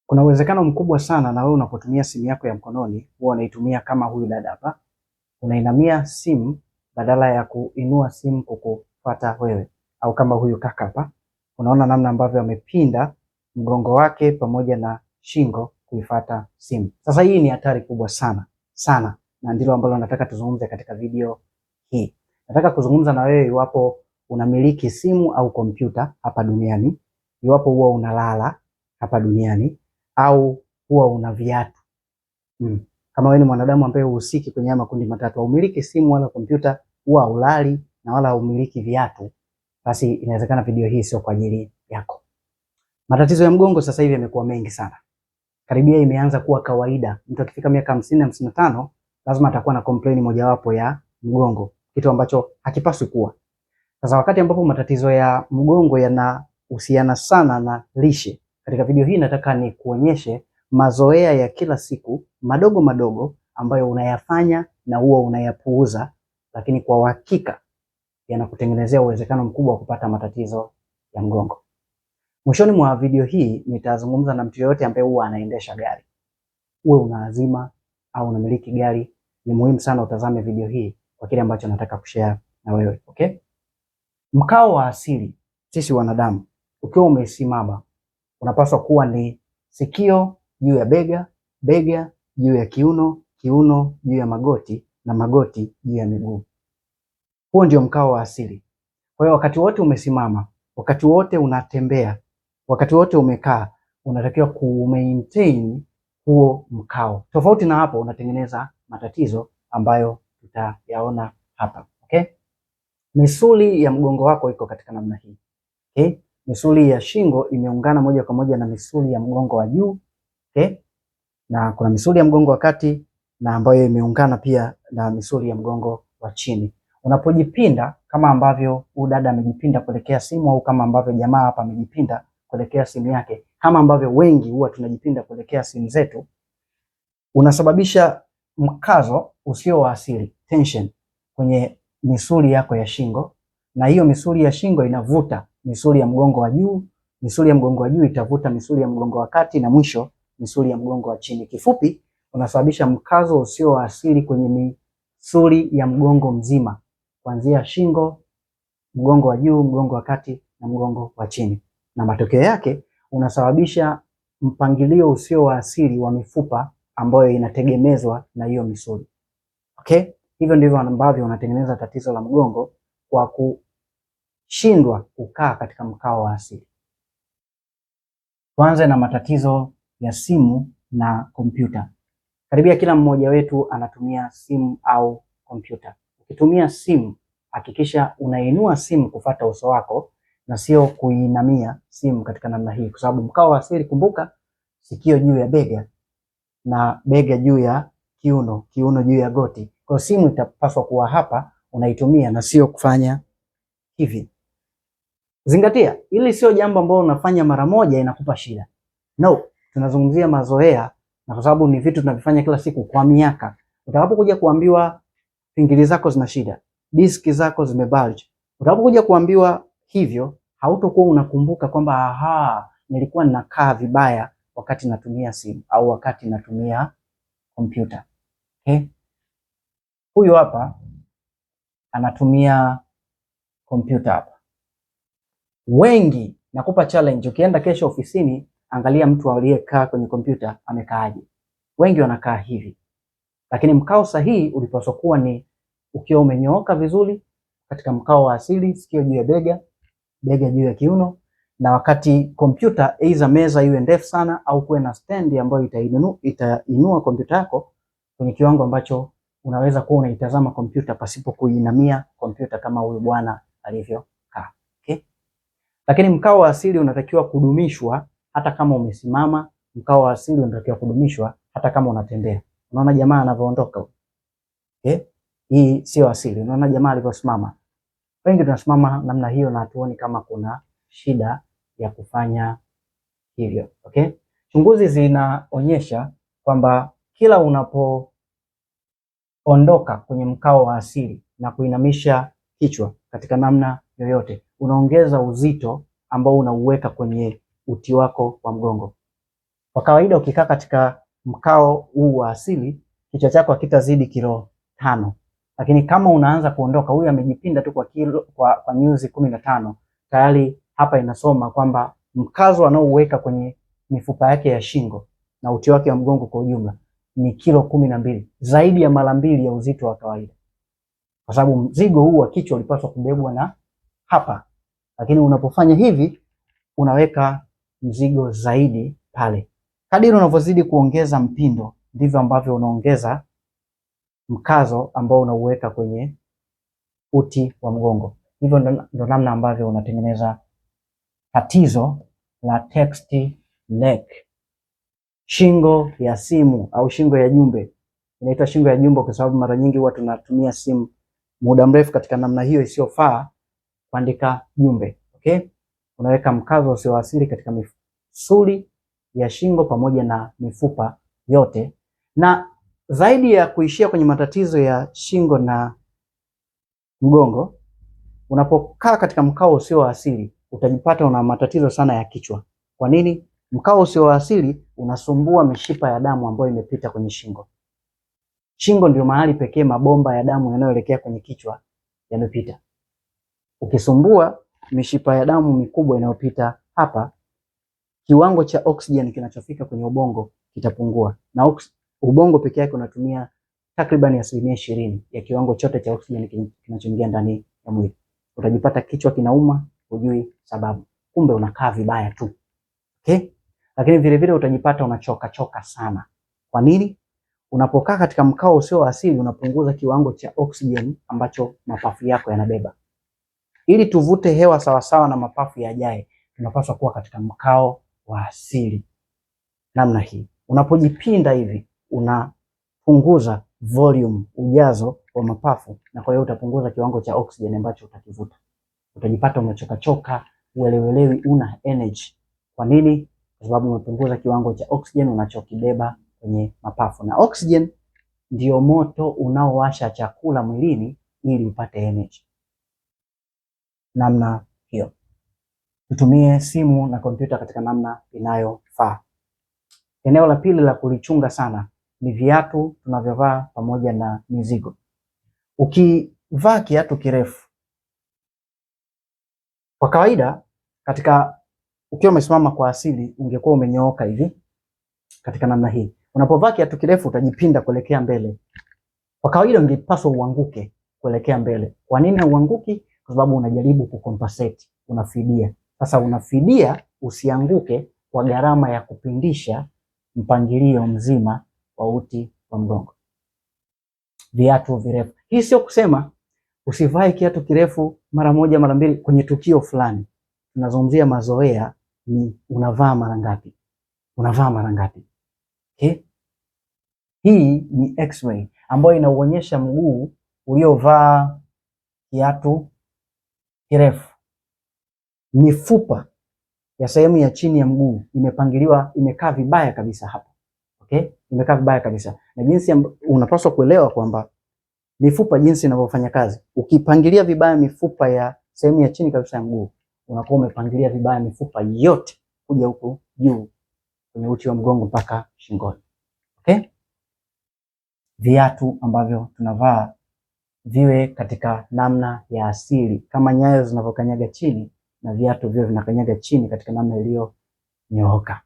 Kuna uwezekano mkubwa sana na wewe unapotumia simu yako ya mkononi huwa unaitumia kama huyu dada hapa. Unainamia simu badala ya kuinua simu kukufuata wewe, au kama huyu kaka hapa. Unaona namna ambavyo amepinda mgongo wake pamoja na shingo kuifuata simu. Sasa hii ni hatari kubwa sana sana, na ndilo ambalo nataka tuzungumze katika video hii. Nataka kuzungumza na wewe iwapo unamiliki simu au kompyuta hapa duniani, iwapo huwa unalala hapa duniani au huwa una viatu. Kama wewe ni mwanadamu ambaye uhusiki kwenye haya makundi matatu, haumiliki simu wala kompyuta, huwa ulali na wala haumiliki viatu, basi inawezekana video hii sio kwa ajili yako. Matatizo ya mgongo sasa hivi yamekuwa mengi sana. Karibia imeanza kuwa kawaida. Mtu akifika miaka 50, 55 lazima atakuwa na complain mojawapo ya mgongo, kitu ambacho hakipaswi kuwa. Sasa wakati ambapo matatizo ya mgongo yanahusiana sana na lishe, katika video hii nataka ni kuonyeshe mazoea ya kila siku madogo madogo ambayo unayafanya na huwa unayapuuza, lakini kwa uhakika yanakutengenezea uwezekano mkubwa wa kupata matatizo ya mgongo. Mwishoni mwa video hii nitazungumza na mtu yoyote ambaye huwa anaendesha gari. Uwe unaazima au unamiliki gari, ni muhimu sana utazame video hii kwa kile ambacho nataka kushare na wewe, okay? Mkao wa asili sisi wanadamu, ukiwa umesimama, unapaswa kuwa ni sikio juu ya bega, bega juu ya kiuno, kiuno juu ya magoti na magoti juu ya miguu. Huo ndio mkao wa asili. Kwa hiyo wakati wote umesimama, wakati wote unatembea, wakati wote umekaa, unatakiwa ku-maintain huo mkao. Tofauti na hapo unatengeneza matatizo ambayo tutayaona hapa, okay? Misuli ya mgongo wako iko katika namna hii. Okay? Misuli ya shingo imeungana moja kwa moja na misuli ya mgongo wa juu. Okay? Na kuna misuli ya mgongo wa kati na ambayo imeungana pia na misuli ya mgongo wa chini. Unapojipinda kama ambavyo huyu dada amejipinda kuelekea simu, au kama ambavyo jamaa hapa amejipinda kuelekea simu yake, kama ambavyo wengi huwa tunajipinda kuelekea simu zetu, unasababisha mkazo usio wa asili, tension, kwenye misuli yako ya shingo, na hiyo misuli ya shingo inavuta misuli ya mgongo wa juu, misuli ya mgongo wa juu itavuta misuli ya mgongo wa kati, na mwisho misuli ya mgongo wa chini. Kifupi, unasababisha mkazo usio wa asili kwenye misuli ya mgongo mzima, kuanzia shingo, mgongo wa juu, mgongo wa kati na mgongo wa chini, na matokeo yake unasababisha mpangilio usio wa asili wa mifupa ambayo inategemezwa na hiyo misuli. Okay? Hivyo ndivyo ambavyo unatengeneza tatizo la mgongo, kwa kushindwa kukaa katika mkao wa asili. Tuanze na matatizo ya simu na kompyuta. Karibia kila mmoja wetu anatumia simu au kompyuta. Ukitumia simu, hakikisha unainua simu kufuata uso wako na sio kuinamia simu katika namna hii, kwa sababu mkao wa asili, kumbuka, sikio juu ya bega na bega juu ya kiuno, kiuno juu ya goti. Kwa simu itapaswa kuwa hapa unaitumia na sio kufanya hivi. Zingatia, ili sio jambo ambalo unafanya mara moja inakupa shida. No, tunazungumzia mazoea, na kwa sababu ni vitu tunavifanya kila siku kwa miaka. Utakapokuja kuambiwa pingili zako zina shida, diski zako zimebulge, utakapokuja kuambiwa hivyo, hautokuwa unakumbuka kwamba aha, nilikuwa ninakaa vibaya wakati natumia simu au wakati natumia kompyuta. Okay? Huyu hapa anatumia kompyuta hapa. Wengi, nakupa challenge, ukienda kesho ofisini, angalia mtu aliyekaa kwenye kompyuta amekaaje. Wengi wanakaa hivi. Lakini mkao sahihi ulipaswa kuwa ni ukiwa umenyooka vizuri katika mkao wa asili, sikio juu ya bega, bega juu ya kiuno, na wakati kompyuta aidha meza iwe ndefu sana au kuwe na stand ambayo itainua kompyuta yako kwenye kiwango ambacho unaweza kuwa unaitazama kompyuta pasipo kuinamia kompyuta kama huyu bwana alivyokaa. Okay? Lakini mkao wa asili unatakiwa kudumishwa hata kama umesimama, mkao wa asili unatakiwa kudumishwa hata kama unatembea. Unaona jamaa anavyoondoka? Okay? Hii sio asili. Unaona jamaa alivyosimama? Wengi tunasimama namna hiyo na hatuoni kama kuna shida ya kufanya hivyo. Okay? Chunguzi zinaonyesha kwamba kila unapoondoka kwenye mkao wa asili na kuinamisha kichwa katika namna yoyote, unaongeza uzito ambao unauweka kwenye uti wako wa mgongo. Kwa kawaida ukikaa katika mkao huu wa asili, kichwa chako hakitazidi kilo 5. Lakini kama unaanza kuondoka, huyu amejipinda tu kwa nyuzi 15, tayari hapa inasoma kwamba mkazo anaouweka kwenye mifupa yake ya shingo na uti wake wa mgongo kwa ujumla ni kilo 12, zaidi ya mara 2 ya uzito wa kawaida. Kwa sababu mzigo huu wa kichwa ulipaswa kubebwa na hapa. Lakini unapofanya hivi unaweka mzigo zaidi pale. Kadiri unavyozidi kuongeza mpindo ndivyo ambavyo unaongeza mkazo ambao unauweka kwenye uti wa mgongo. Hivyo ndo namna ambavyo unatengeneza tatizo la text neck. Shingo ya simu au shingo ya jumbe. Inaitwa shingo ya jumbe kwa sababu mara nyingi huwa tunatumia simu muda mrefu katika namna hiyo isiyofaa kuandika jumbe. Okay? Unaweka mkazo usio asili katika misuli ya shingo pamoja na mifupa yote. Na zaidi ya kuishia kwenye matatizo ya shingo na mgongo, unapokaa katika mkao usio asili utajipata una matatizo sana ya kichwa. Kwa nini? Mkao usio asili unasumbua mishipa ya damu ambayo imepita kwenye shingo. Shingo ndio mahali pekee mabomba ya damu yanayoelekea kwenye kichwa yamepita. Ukisumbua mishipa ya damu mikubwa inayopita hapa, kiwango cha oxygen kinachofika kwenye ubongo kitapungua. Na ubongo pekee yake unatumia takriban 20% ya kiwango chote cha oxygen kinachoingia ndani ya mwili. Utajipata kichwa kinauma, hujui sababu. Kumbe unakaa vibaya tu. Okay? Lakini vile vile utajipata unachoka sana. Kwa nini? Unapokaa katika mkao usio asili unapunguza kiwango cha oxygen ambacho mapafu yako yanabeba. Ili tuvute hewa sawasawa na mapafu yajae, tunapaswa kuwa katika mkao wa asili. Namna hii. Unapojipinda hivi, unapunguza volume, ujazo wa mapafu, na kwa hiyo utapunguza kiwango cha oxygen ambacho utakivuta. Utajipata umechoka, uelewelewi, una energy. Kwa nini? Kwa sababu umepunguza kiwango cha oxygen unachokibeba kwenye mapafu. Na oxygen ndio moto unaowasha chakula mwilini ili upate energy. Namna hiyo. Tutumie simu na kompyuta katika namna inayofaa. Eneo la pili la kulichunga sana ni viatu tunavyovaa pamoja na mizigo. Ukivaa kiatu kirefu, kwa kawaida ukiwa umesimama kwa asili ungekuwa umenyooka hivi katika namna hii. Unapovaa kiatu kirefu utajipinda kuelekea mbele. Kwa kawaida ungepaswa uanguke kuelekea mbele. Kwa nini uanguki? Kwa sababu unajaribu kucompensate, unafidia. Sasa unafidia usianguke kwa gharama ya kupindisha mpangilio mzima wa uti wa mgongo. Viatu virefu. Hii sio kusema usivae kiatu kirefu mara moja mara mbili kwenye tukio fulani. Tunazungumzia mazoea, ni unavaa mara ngapi? Unavaa mara ngapi? Okay? Hii ni x-ray ambayo inauonyesha mguu uliovaa kiatu kirefu. Mifupa ya sehemu ya chini ya mguu imepangiliwa, imekaa vibaya kabisa hapa. Okay? Imekaa vibaya kabisa. Na jinsi unapaswa kuelewa kwamba mifupa jinsi inavyofanya kazi. Ukipangilia vibaya mifupa ya sehemu ya chini kabisa ya mguu, unakuwa umepangilia vibaya mifupa yote kuja huku juu kwenye uti wa mgongo mpaka shingoni. Okay? Viatu ambavyo tunavaa viwe katika namna ya asili, kama nyayo zinavyokanyaga chini, na viatu vile vinakanyaga chini katika namna iliyonyooka.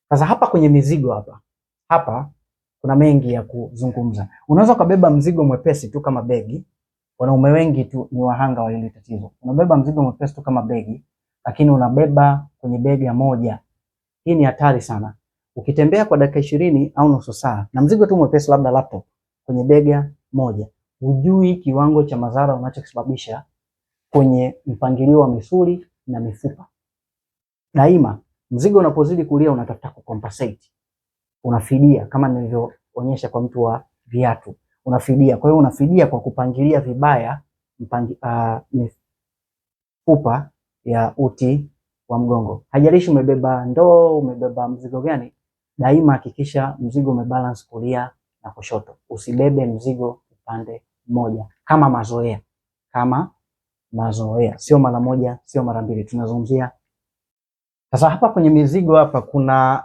Sasa hapa kwenye mizigo hapa kuna mengi ya kuzungumza. Unaweza kubeba mzigo mwepesi tu kama begi. Wanaume wengi tu ni wahanga wa hili tatizo. Unabeba mzigo mwepesi tu kama begi, lakini unabeba kwenye bega moja. Hii ni hatari sana. Ukitembea kwa dakika 20 au nusu saa na mzigo tu mwepesi, labda laptop, kwenye bega moja, hujui kiwango cha madhara unachokisababisha kwenye mpangilio wa misuli na mifupa. Daima mzigo unapozidi kulia unatafuta kucompensate. Unafidia kama nilivyoonyesha kwa mtu wa viatu. Unafidia. Kwa hiyo unafidia kwa kupangilia vibaya mifupa ya uti wa mgongo. Hajalishi umebeba ndoo, umebeba mzigo gani, daima hakikisha mzigo umebalance kulia na kushoto. Usibebe mzigo upande mmoja kama mazoea. Sio mara moja, sio mara mbili. Tunazungumzia sasa hapa kwenye mizigo kuna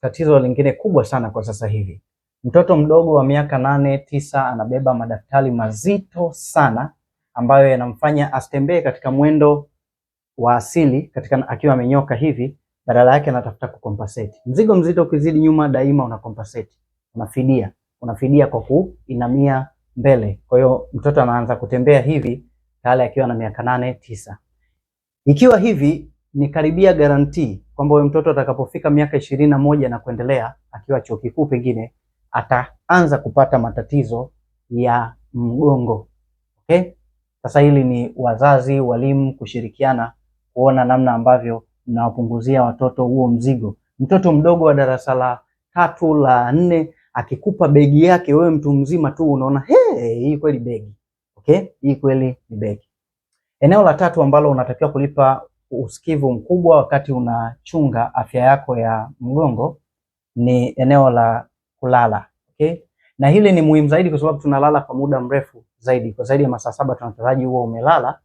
tatizo lingine kubwa sana kwa sasa hivi. Mtoto mdogo wa miaka 8, 9 anabeba madaftari mazito sana ambayo yanamfanya asitembee katika mwendo wa asili katika akiwa amenyoka hivi, badala yake anatafuta kucompensate. Mzigo mzito ukizidi nyuma, daima una compensate. Unafidia kwa kuinamia mbele. Kwa hiyo mtoto anaanza kutembea hivi tayari akiwa na miaka 8, 9. Ikiwa hivi ni karibia guarantee kwamba huyo mtoto atakapofika miaka 21 na kuendelea, akiwa chuo kikuu pengine, ataanza kupata matatizo ya mgongo. Okay? Sasa hili ni wazazi, walimu kushirikiana kuona namna ambavyo mnawapunguzia watoto huo mzigo. Mtoto mdogo wa darasa la 3 la 4 akikupa begi yake, wewe mtu mzima tu unaona hii kweli begi. Okay? Hii kweli ni begi. Eneo la tatu ambalo unatakiwa kulipa usikivu mkubwa wakati unachunga afya yako ya mgongo ni eneo la kulala. Okay? Na hili ni muhimu zaidi kwa sababu tunalala kwa muda mrefu zaidi. Kwa zaidi ya masaa 7 tunataraji huo umelala.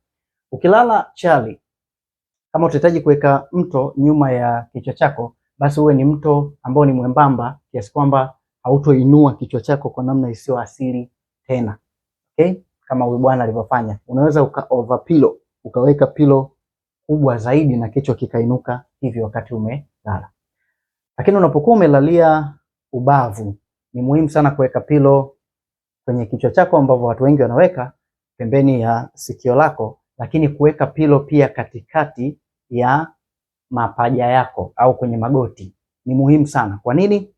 Ukilala chali, kama utahitaji kuweka mto nyuma ya kichwa chako, basi uwe ni mto ambao ni mwembamba kiasi kwamba hautoinua kichwa chako kwa namna isiyo asili tena. Okay? Kama huyu bwana alivyofanya. Unaweza over pillow, ukaweka pillow kubwa zaidi na kichwa kikainuka hivi wakati umelala. Lakini unapokuwa umelalia ubavu, ni muhimu sana kuweka pillow kwenye kichwa chako ambavyo watu wengi wanaweka pembeni ya sikio lako, lakini kuweka pillow pia katikati ya mapaja yako au kwenye magoti ni muhimu sana. Kwa nini?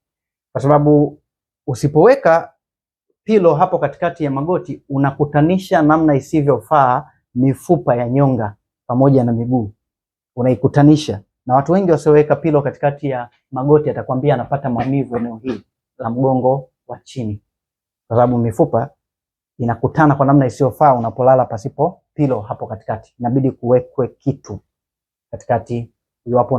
Kwa sababu usipoweka pillow hapo katikati ya magoti, unakutanisha namna isivyofaa mifupa ya nyonga pamoja na miguu. Unaikutanisha. Na watu wengi wasioweka pillow katikati ya magoti atakwambia anapata maumivu eneo hili la mgongo wa chini. Kwa sababu mifupa inakutana kwa namna isiyofaa unapolala pasipo pillow hapo katikati. Inabidi kuwekwe kitu katikati iwapo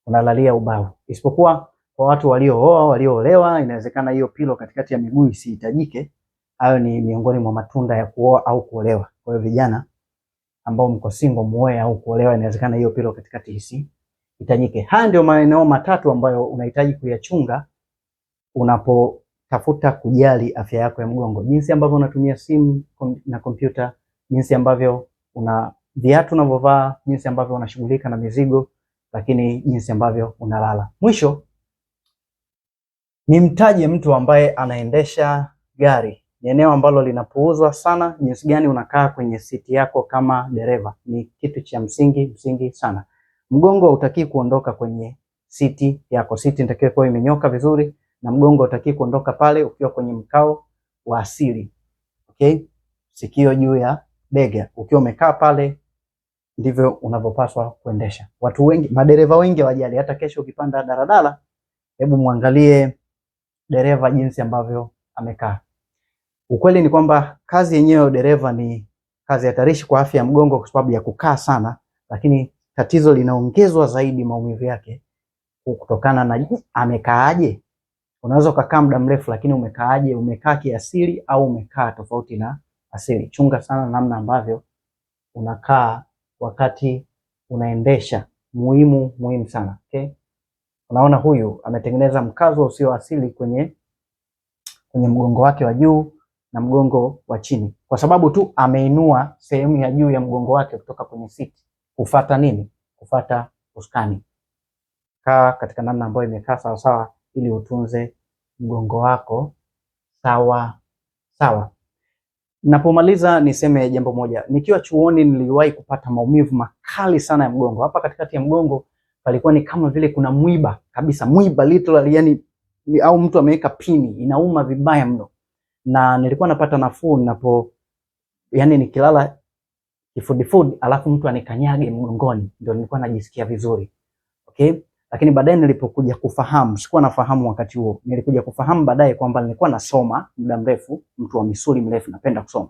unalalia ubavu. Isipokuwa kwa watu waliooa, walioolewa, inawezekana hiyo pillow katikati ya miguu isihitajike. Hayo ni miongoni mwa matunda ya kuoa au kuolewa. Kwa hiyo vijana ambao mko single, muoe au kuolewa, inawezekana hiyo pillow katikati isihitajike. Haya ndio maeneo matatu ambayo unahitaji kuyachunga unapotafuta kujali afya yako ya mgongo. Jinsi ambavyo unatumia simu na kompyuta, jinsi ambavyo una viatu unavyovaa, jinsi ambavyo unashughulika na mizigo, lakini jinsi ambavyo unalala. Mwisho, nimtaje mtu ambaye anaendesha gari. Ni eneo ambalo linapuuzwa sana. Jinsi gani unakaa kwenye siti yako kama dereva ni kitu cha msingi sana. Mgongo hautaki kuondoka kwenye siti yako. Siti inatakiwa kuwa imenyoka vizuri na mgongo hautaki kuondoka pale ukiwa kwenye mkao wa asili. Okay? Sikio juu ya bega. Ukiwa umekaa pale ndivyo unavyopaswa kuendesha. Watu wengi, madereva wengi hawajali. Hata kesho ukipanda daladala, hebu muangalie dereva jinsi ambavyo amekaa. Ukweli ni kwamba kazi yenyewe ya dereva ni kazi hatarishi kwa afya ya mgongo kwa sababu ya kukaa sana, lakini tatizo linaongezwa zaidi maumivu yake kutokana na amekaaje. Unaweza ukakaa muda mrefu lakini umekaaje? Umekaa kiasili au umekaa tofauti na asili? Chunga sana namna ambavyo unakaa wakati unaendesha. Muhimu sana. Okay? Unaona huyu ametengeneza mkazo usio asili kwenye mgongo wake wa juu na mgongo wa chini. Kwa sababu tu ameinua sehemu ya juu ya mgongo wake kutoka kwenye siti. Kufuata nini? Kufuata usukani. Kaa katika namna ambayo imekaa sawa sawa ili utunze mgongo wako sawa. Napomaliza niseme jambo moja. Nikiwa chuoni niliwahi kupata maumivu makali sana ya mgongo. Hapa katikati ya mgongo palikuwa ni kama vile kuna mwiba kabisa, mwiba literally, yani au mtu ameweka pini, inauma vibaya mno. Na nilikuwa napata nafuu yani nikilala kifudifudi alafu mtu anikanyage mgongoni, ndio nilikuwa najisikia vizuri. Okay? Lakini baadaye nilipokuja kufahamu, sikuwa nafahamu wakati huo, nilikuja kufahamu baadaye kwamba nilikuwa nasoma muda mrefu, mtu wa misuli mrefu, napenda kusoma.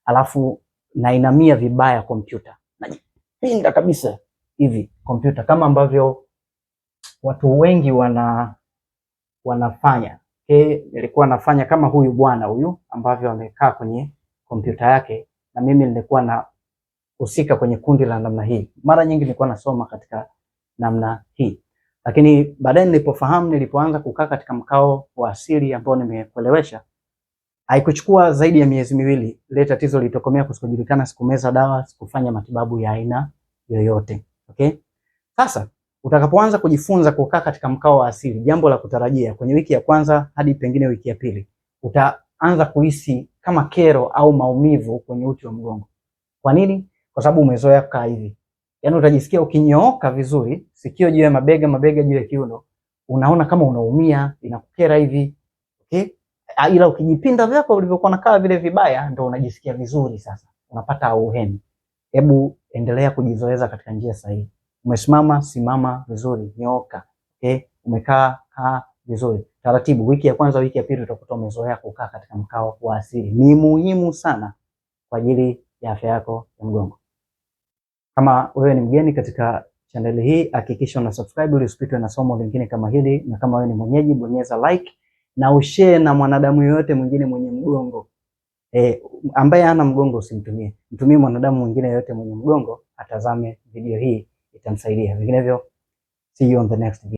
Alafu nainamia vibaya kompyuta. Najipinda kabisa hivi kompyuta kama ambavyo watu wengi wanafanya. Okay, nilikuwa nafanya kama huyu bwana huyu ambavyo amekaa kwenye kompyuta yake, na mimi nilikuwa nahusika kwenye kundi la namna hii. Mara nyingi nilikuwa nasoma katika namna hii. Lakini baadaye nilipofahamu, nilipoanza kukaa katika mkao wa asili ambao nimekuelewesha, haikuchukua zaidi ya miezi miwili, ile tatizo lilitokomea kusikojulikana. Sikumeza dawa, sikufanya matibabu ya aina yoyote. Okay? Sasa utakapoanza kujifunza kukaa katika mkao wa asili, jambo la kutarajia kwenye wiki ya kwanza hadi pengine wiki ya pili, utaanza kuhisi kama kero au maumivu kwenye uti wa mgongo. Kwa nini? Kwa sababu umezoea kukaa hivi. Yaani utajisikia ukinyooka vizuri, sikio juu ya mabega, mabega juu ya kiuno, unaona kama unaumia, inakukera hivi. Okay? Ila ukijipinda vyako ulivyokuwa nakaa vile vibaya, ndio unajisikia vizuri sasa. Unapata auheni. Hebu endelea kujizoeza katika njia sahihi. Umesimama, simama vizuri, nyooka. Okay? Umekaa, kaa vizuri. Taratibu, wiki ya kwanza, wiki ya pili utakuta umezoea kukaa katika mkao wa asili. Ni muhimu sana kwa ajili ya afya yako ya mgongo. Kama wewe ni mgeni katika channel hii, hakikisha una subscribe ili usipitwe na somo lingine kama hili, na kama wewe ni mwenyeji, bonyeza like na ushare na mwanadamu yoyote mwingine mwenye mgongo. Ambaye hana mgongo usimtumie. Mtumie mwanadamu mwingine yoyote mwenye mgongo atazame video hii, itamsaidia. Vinginevyo, see you on the next video.